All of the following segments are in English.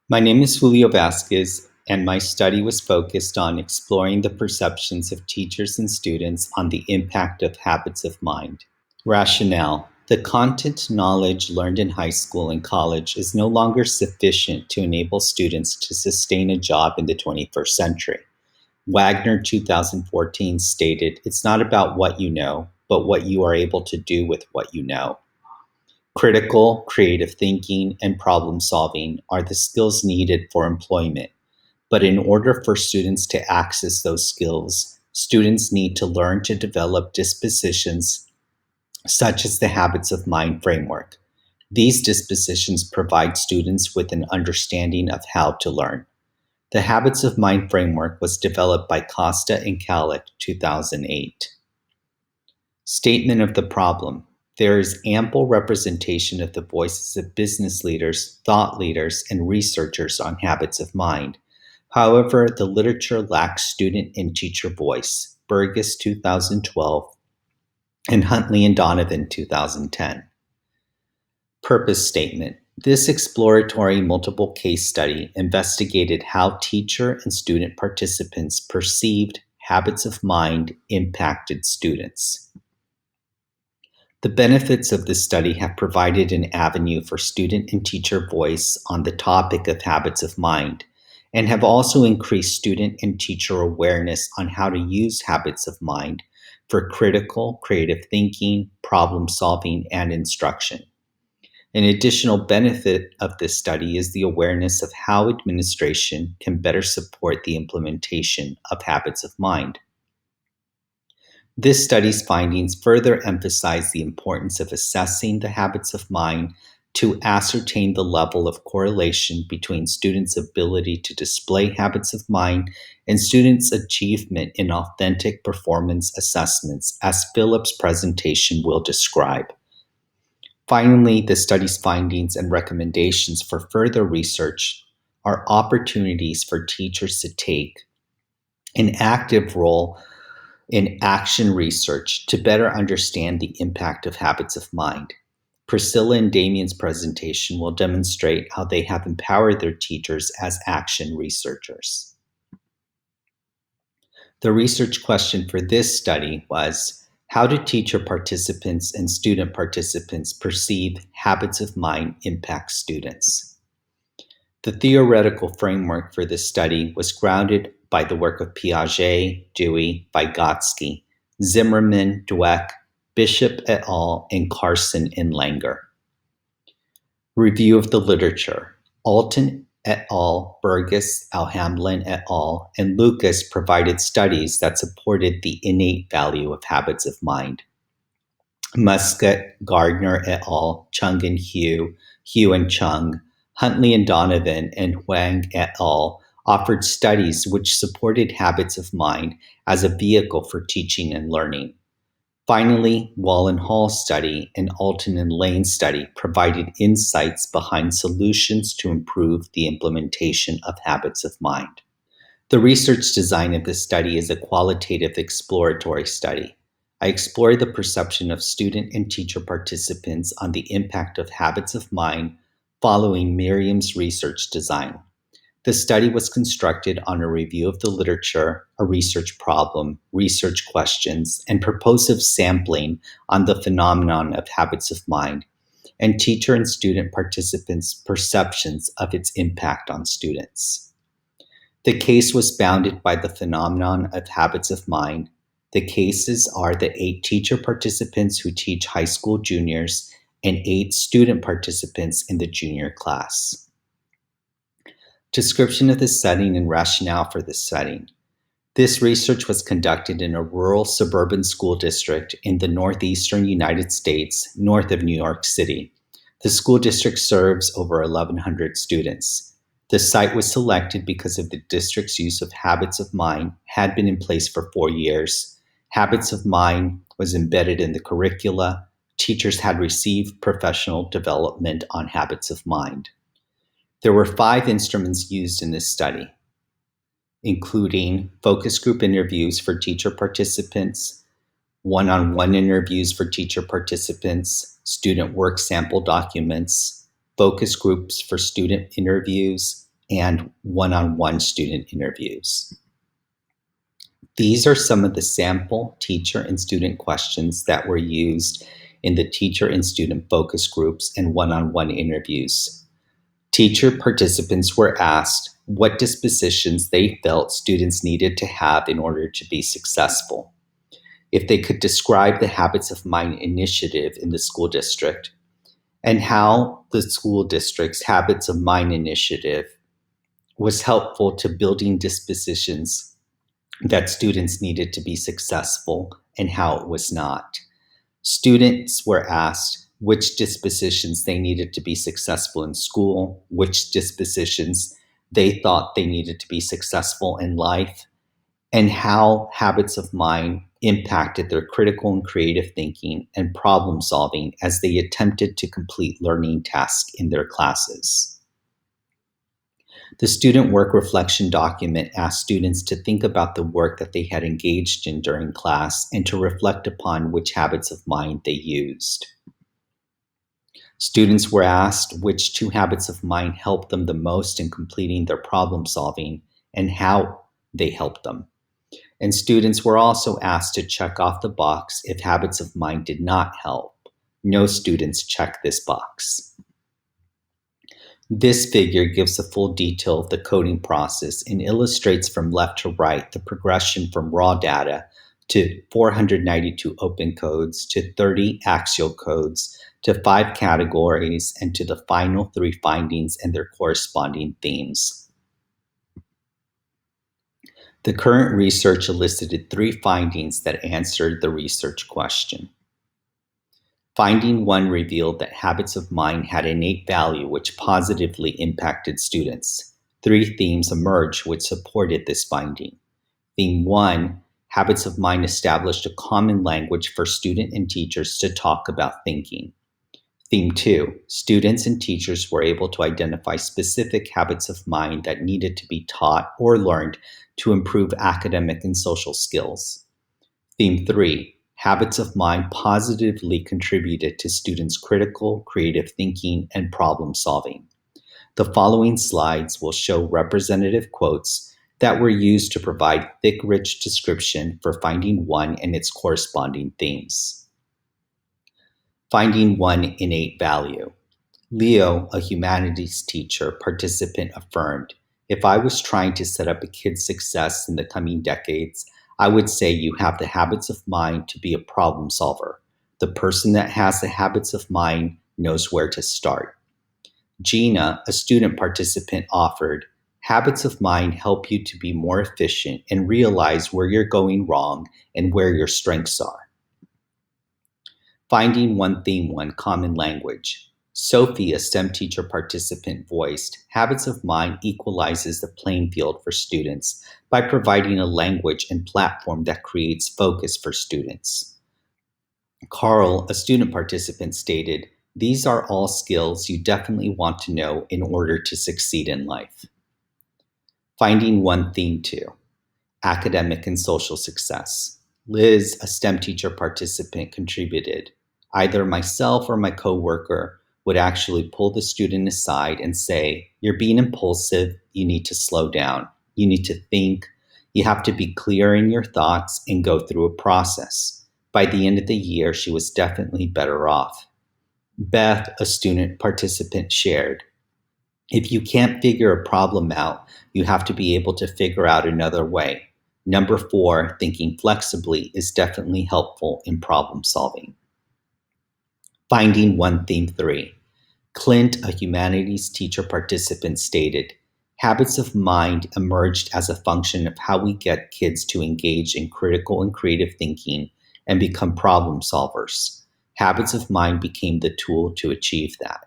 My name is Julio Vazquez, and my study was focused on exploring the perceptions of teachers and students on the impact of habits of mind. Rationale: the content knowledge learned in high school and college is no longer sufficient to enable students to sustain a job in the 21st century. Wagner 2014 stated, "It's not about what you know, but what you are able to do with what you know." Critical, creative thinking, and problem solving are the skills needed for employment. But in order for students to access those skills, students need to learn to develop dispositions such as the habits of mind framework. These dispositions provide students with an understanding of how to learn. The habits of mind framework was developed by Costa and Calic, 2008. Statement of the problem: there is ample representation of the voices of business leaders, thought leaders, and researchers on habits of mind. However, the literature lacks student and teacher voice. Burgess, 2012, and Huntley and Donovan, 2010. Purpose statement: this exploratory multiple case study investigated how teacher and student participants perceived habits of mind impacted students. The benefits of this study have provided an avenue for student and teacher voice on the topic of habits of mind, and have also increased student and teacher awareness on how to use habits of mind for critical, creative thinking, problem solving, and instruction. An additional benefit of this study is the awareness of how administration can better support the implementation of habits of mind. This study's findings further emphasize the importance of assessing the habits of mind to ascertain the level of correlation between students' ability to display habits of mind and students' achievement in authentic performance assessments, as Philip's presentation will describe. Finally, the study's findings and recommendations for further research are opportunities for teachers to take an active role in action research to better understand the impact of habits of mind. Priscilla and Damien's presentation will demonstrate how they have empowered their teachers as action researchers. The research question for this study was, how do teacher participants and student participants perceive habits of mind impact students? The theoretical framework for this study was grounded by the work of Piaget, Dewey, Vygotsky, Zimmerman, Dweck, Bishop et al., and Carson and Langer. Review of the literature: Alton et al., Burgess, Alhamblin et al., and Lucas provided studies that supported the innate value of habits of mind. Muscat, Gardner et al., Chung and Hugh, Hugh and Chung, Huntley and Donovan, and Huang et al. Offered studies which supported habits of mind as a vehicle for teaching and learning. Finally, Wall and Hall's study and Alton and Lane's study provided insights behind solutions to improve the implementation of habits of mind. The research design of this study is a qualitative exploratory study. I explore the perception of student and teacher participants on the impact of habits of mind following Miriam's research design. The study was constructed on a review of the literature, a research problem, research questions, and purposive sampling on the phenomenon of habits of mind, and teacher and student participants' perceptions of its impact on students. The case was bounded by the phenomenon of habits of mind. The cases are the 8 teacher participants who teach high school juniors and 8 student participants in the junior class. Description of the setting and rationale for this setting. This research was conducted in a rural suburban school district in the Northeastern United States, north of New York City. The school district serves over 1,100 students. The site was selected because of the district's use of habits of mind had been in place for 4 years. Habits of mind was embedded in the curricula. Teachers had received professional development on habits of mind. There were 5 instruments used in this study, including focus group interviews for teacher participants, one-on-one interviews for teacher participants, student work sample documents, focus groups for student interviews, and one-on-one student interviews. These are some of the sample teacher and student questions that were used in the teacher and student focus groups and one-on-one interviews. Teacher participants were asked what dispositions they felt students needed to have in order to be successful. If they could describe the Habits of Mind initiative in the school district, and how the school district's Habits of Mind initiative was helpful to building dispositions that students needed to be successful and how it was not. Students were asked which dispositions they needed to be successful in school, which dispositions they thought they needed to be successful in life, and how habits of mind impacted their critical and creative thinking and problem solving as they attempted to complete learning tasks in their classes. The student work reflection document asked students to think about the work that they had engaged in during class and to reflect upon which habits of mind they used. Students were asked which two habits of mind helped them the most in completing their problem solving and how they helped them. And students were also asked to check off the box if habits of mind did not help. No students checked this box. This figure gives a full detail of the coding process and illustrates from left to right the progression from raw data to 492 open codes to 30 axial codes to 5 categories and to the final 3 findings and their corresponding themes. The current research elicited 3 findings that answered the research question. Finding 1 revealed that habits of mind had innate value which positively impacted students. 3 themes emerged which supported this finding. Theme 1, habits of mind established a common language for students and teachers to talk about thinking. Theme 2, students and teachers were able to identify specific habits of mind that needed to be taught or learned to improve academic and social skills. Theme 3, habits of mind positively contributed to students' critical, creative thinking and problem solving. The following slides will show representative quotes that were used to provide thick, rich description for Finding 1 and its corresponding themes. Finding 1, innate value. Leo, a humanities teacher participant, affirmed, "If I was trying to set up a kid's success in the coming decades, I would say you have the habits of mind to be a problem solver. The person that has the habits of mind knows where to start." Gina, a student participant, offered, "Habits of mind help you to be more efficient and realize where you're going wrong and where your strengths are." Finding 1, Theme 1, common language. Sophie, a STEM teacher participant, voiced, "Habits of mind equalizes the playing field for students by providing a language and platform that creates focus for students." Carl, a student participant, stated, "These are all skills you definitely want to know in order to succeed in life." Finding 1, Theme 2, academic and social success. Liz, a STEM teacher participant, contributed, "Either myself or my coworker would actually pull the student aside and say, 'You're being impulsive, you need to slow down, you need to think, you have to be clear in your thoughts and go through a process.' By the end of the year, she was definitely better off." Beth, a student participant, shared, "If you can't figure a problem out, you have to be able to figure out another way. Number 4, thinking flexibly, is definitely helpful in problem solving." Finding 1, Theme 3. Clint, a humanities teacher participant, stated, "Habits of mind emerged as a function of how we get kids to engage in critical and creative thinking and become problem solvers. Habits of mind became the tool to achieve that."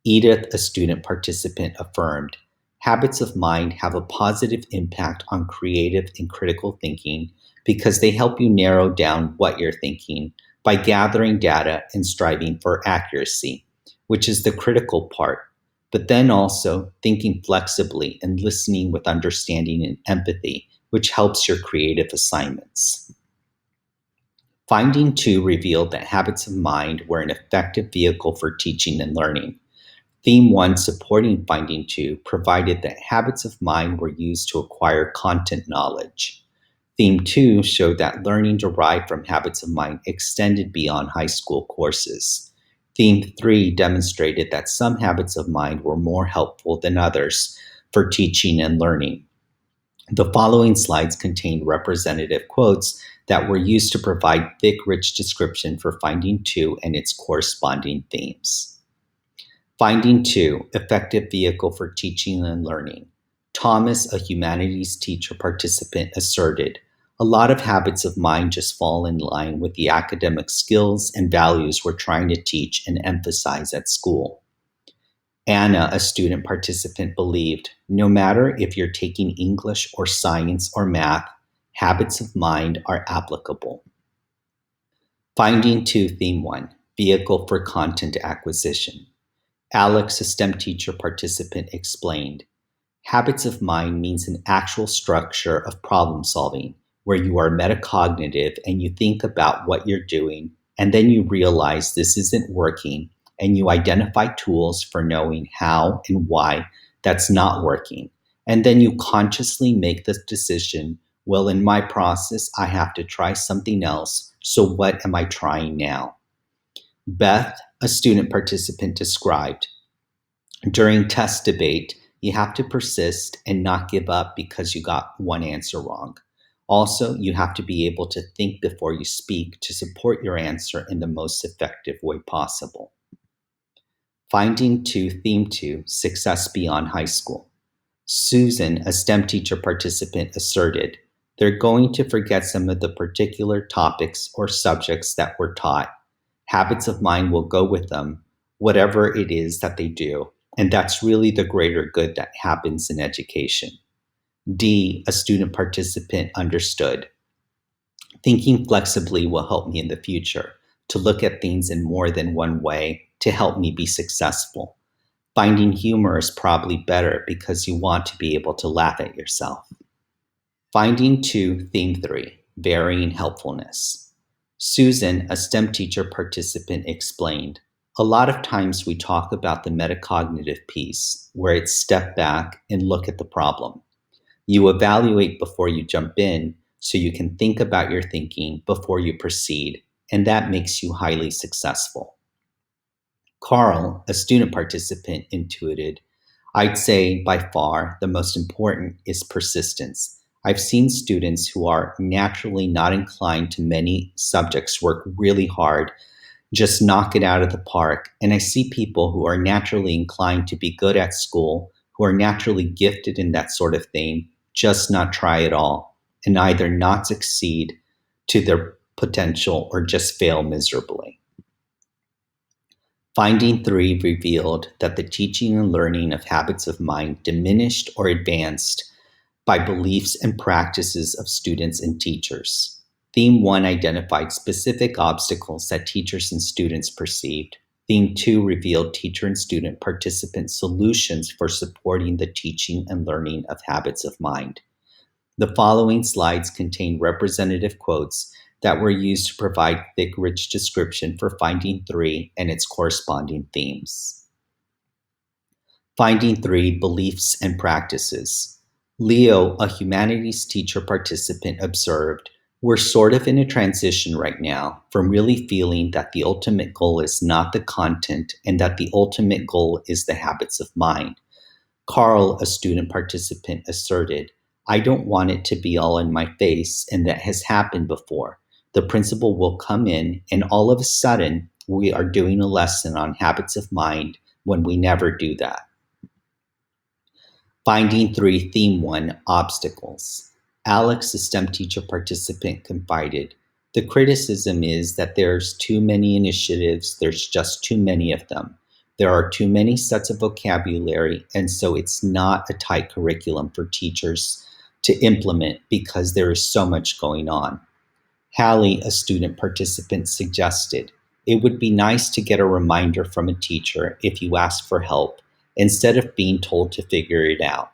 Edith, a student participant, affirmed, "Habits of mind have a positive impact on creative and critical thinking because they help you narrow down what you're thinking by gathering data and striving for accuracy, which is the critical part, but then also thinking flexibly and listening with understanding and empathy, which helps your creative assignments." Finding 2 revealed that habits of mind were an effective vehicle for teaching and learning. Theme 1, supporting finding 2, provided that habits of mind were used to acquire content knowledge. Theme 2 showed that learning derived from habits of mind extended beyond high school courses. Theme 3 demonstrated that some habits of mind were more helpful than others for teaching and learning. The following slides contain representative quotes that were used to provide thick, rich description for Finding 2 and its corresponding themes. Finding 2, effective vehicle for teaching and learning. Thomas, a humanities teacher participant, asserted, "A lot of habits of mind just fall in line with the academic skills and values we're trying to teach and emphasize at school." Anna, a student participant, believed, "No matter if you're taking English or science or math, habits of mind are applicable." Finding 2, Theme 1, vehicle for content acquisition. Alex, a STEM teacher participant, explained, "Habits of mind means an actual structure of problem solving where you are metacognitive and you think about what you're doing and then you realize this isn't working and you identify tools for knowing how and why that's not working. And then you consciously make the decision, well, in my process, I have to try something else. So what am I trying now?" Beth, a student participant, described, "During test debate, you have to persist and not give up because you got one answer wrong. Also, you have to be able to think before you speak to support your answer in the most effective way possible." Finding 2, Theme 2, success beyond high school. Susan, a STEM teacher participant, asserted, "They're going to forget some of the particular topics or subjects that were taught. Habits of mind will go with them, whatever it is that they do, and that's really the greater good that happens in education." D, a student participant, understood, "Thinking flexibly will help me in the future, to look at things in more than one way to help me be successful. Finding humor is probably better because you want to be able to laugh at yourself." Finding 2, Theme 3, varying helpfulness. Susan, a STEM teacher participant, explained, "A lot of times we talk about the metacognitive piece, where it's step back and look at the problem. You evaluate before you jump in, so you can think about your thinking before you proceed, and that makes you highly successful." Carl, a student participant, intuited, "I'd say by far the most important is persistence. I've seen students who are naturally not inclined to many subjects work really hard, just knock it out of the park. And I see people who are naturally inclined to be good at school, who are naturally gifted in that sort of thing, just not try at all, and either not succeed to their potential or just fail miserably." Finding 3 revealed that the teaching and learning of habits of mind diminished or advanced by beliefs and practices of students and teachers. Theme 1 identified specific obstacles that teachers and students perceived. Theme 2 revealed teacher and student participant solutions for supporting the teaching and learning of habits of mind. The following slides contain representative quotes that were used to provide thick, rich description for Finding 3 and its corresponding themes. Finding 3, beliefs and practices. Leo, a humanities teacher participant, observed, "We're sort of in a transition right now from really feeling that the ultimate goal is not the content and that the ultimate goal is the habits of mind." Carl, a student participant, asserted, "I don't want it to be all in my face, and that has happened before. The principal will come in, and all of a sudden, we are doing a lesson on habits of mind when we never do that." Finding 3, Theme 1, obstacles. Alex, a STEM teacher participant, confided, "The criticism is that there's too many initiatives, there's just too many of them. There are too many sets of vocabulary, and so it's not a tight curriculum for teachers to implement because there is so much going on." Hallie, a student participant, suggested, "It would be nice to get a reminder from a teacher if you ask for help, instead of being told to figure it out.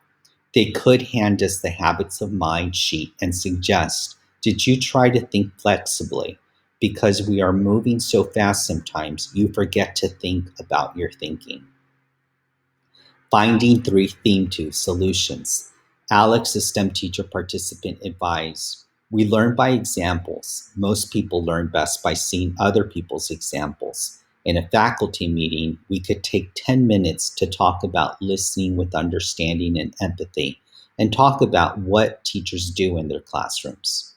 They could hand us the habits of mind sheet and suggest, did you try to think flexibly? Because we are moving so fast sometimes, you forget to think about your thinking." Finding 3 Theme 2 Solutions. Alex, a STEM teacher participant, advised, "We learn by examples. Most people learn best by seeing other people's examples. In a faculty meeting, we could take 10 minutes to talk about listening with understanding and empathy, and talk about what teachers do in their classrooms."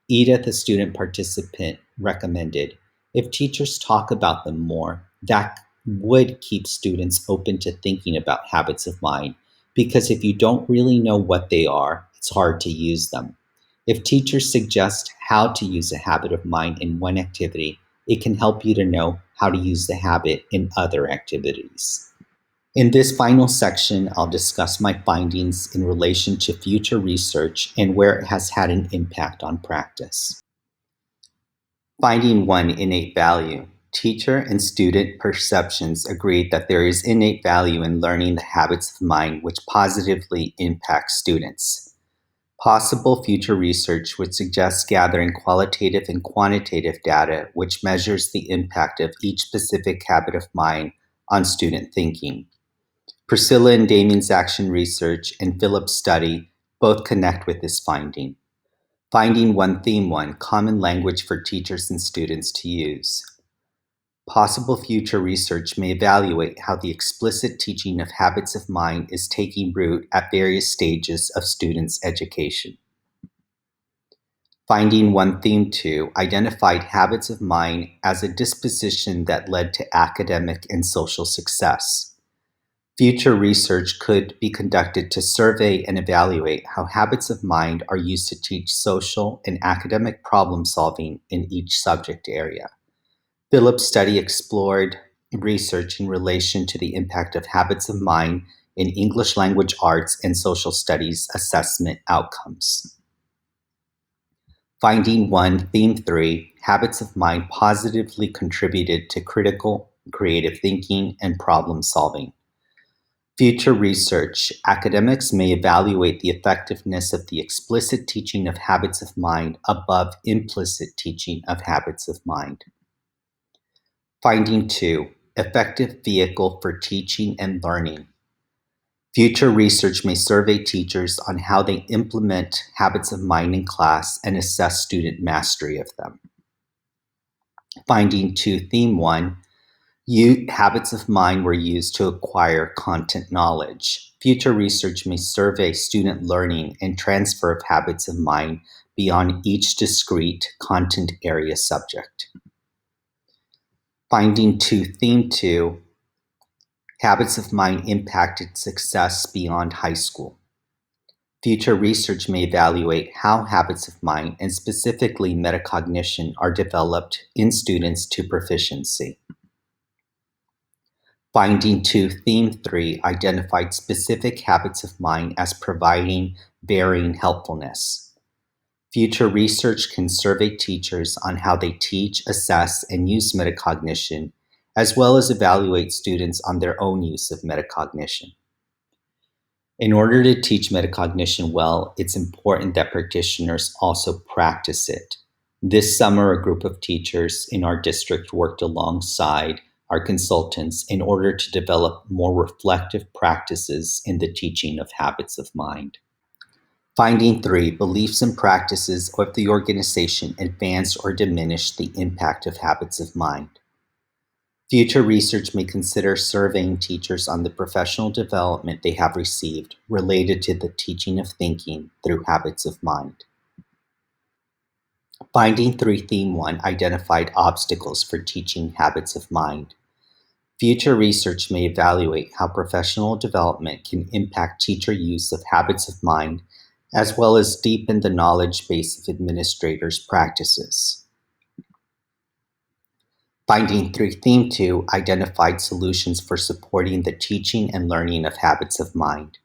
Edith, a student participant, recommended, "If teachers talk about them more, that would keep students open to thinking about habits of mind, because if you don't really know what they are, it's hard to use them. If teachers suggest how to use a habit of mind in one activity, it can help you to know how to use the habit in other activities." In this final section, I'll discuss my findings in relation to future research and where it has had an impact on practice. Finding 1, innate value. Teacher and student perceptions agreed that there is innate value in learning the habits of mind which positively impact students. Possible future research would suggest gathering qualitative and quantitative data which measures the impact of each specific habit of mind on student thinking. Priscilla and Damien's action research and Philip's study both connect with this finding. Finding 1, Theme 1, common language for teachers and students to use. Possible future research may evaluate how the explicit teaching of habits of mind is taking root at various stages of students' education. Finding 1, Theme 2, identified habits of mind as a disposition that led to academic and social success. Future research could be conducted to survey and evaluate how habits of mind are used to teach social and academic problem solving in each subject area. Philip's study explored research in relation to the impact of habits of mind in English language arts and social studies assessment outcomes. Finding 1, Theme 3, habits of mind positively contributed to critical, creative thinking and problem solving. Future research, academics may evaluate the effectiveness of the explicit teaching of habits of mind above implicit teaching of habits of mind. Finding 2, effective vehicle for teaching and learning. Future research may survey teachers on how they implement habits of mind in class and assess student mastery of them. Finding 2, Theme 1, habits of mind were used to acquire content knowledge. Future research may survey student learning and transfer of habits of mind beyond each discrete content area subject. Finding 2, Theme 2, habits of mind impacted success beyond high school. Future research may evaluate how habits of mind, and specifically metacognition, are developed in students to proficiency. Finding 2, Theme 3, identified specific habits of mind as providing varying helpfulness. Future research can survey teachers on how they teach, assess, and use metacognition, as well as evaluate students on their own use of metacognition. In order to teach metacognition well, it's important that practitioners also practice it. This summer, a group of teachers in our district worked alongside our consultants in order to develop more reflective practices in the teaching of habits of mind. Finding 3, beliefs and practices of the organization advance or diminish the impact of habits of mind. Future research may consider surveying teachers on the professional development they have received related to the teaching of thinking through habits of mind. Finding 3, Theme 1, identified obstacles for teaching habits of mind. Future research may evaluate how professional development can impact teacher use of habits of mind, as well as deepen the knowledge base of administrators' practices. Finding 3, Theme 2, identified solutions for supporting the teaching and learning of habits of mind.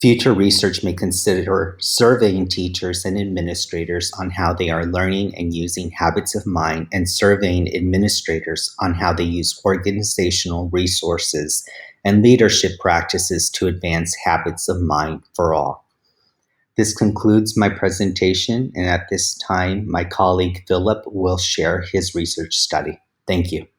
Future research may consider surveying teachers and administrators on how they are learning and using habits of mind, and surveying administrators on how they use organizational resources and leadership practices to advance habits of mind for all. This concludes my presentation, and at this time, my colleague Philip will share his research study. Thank you.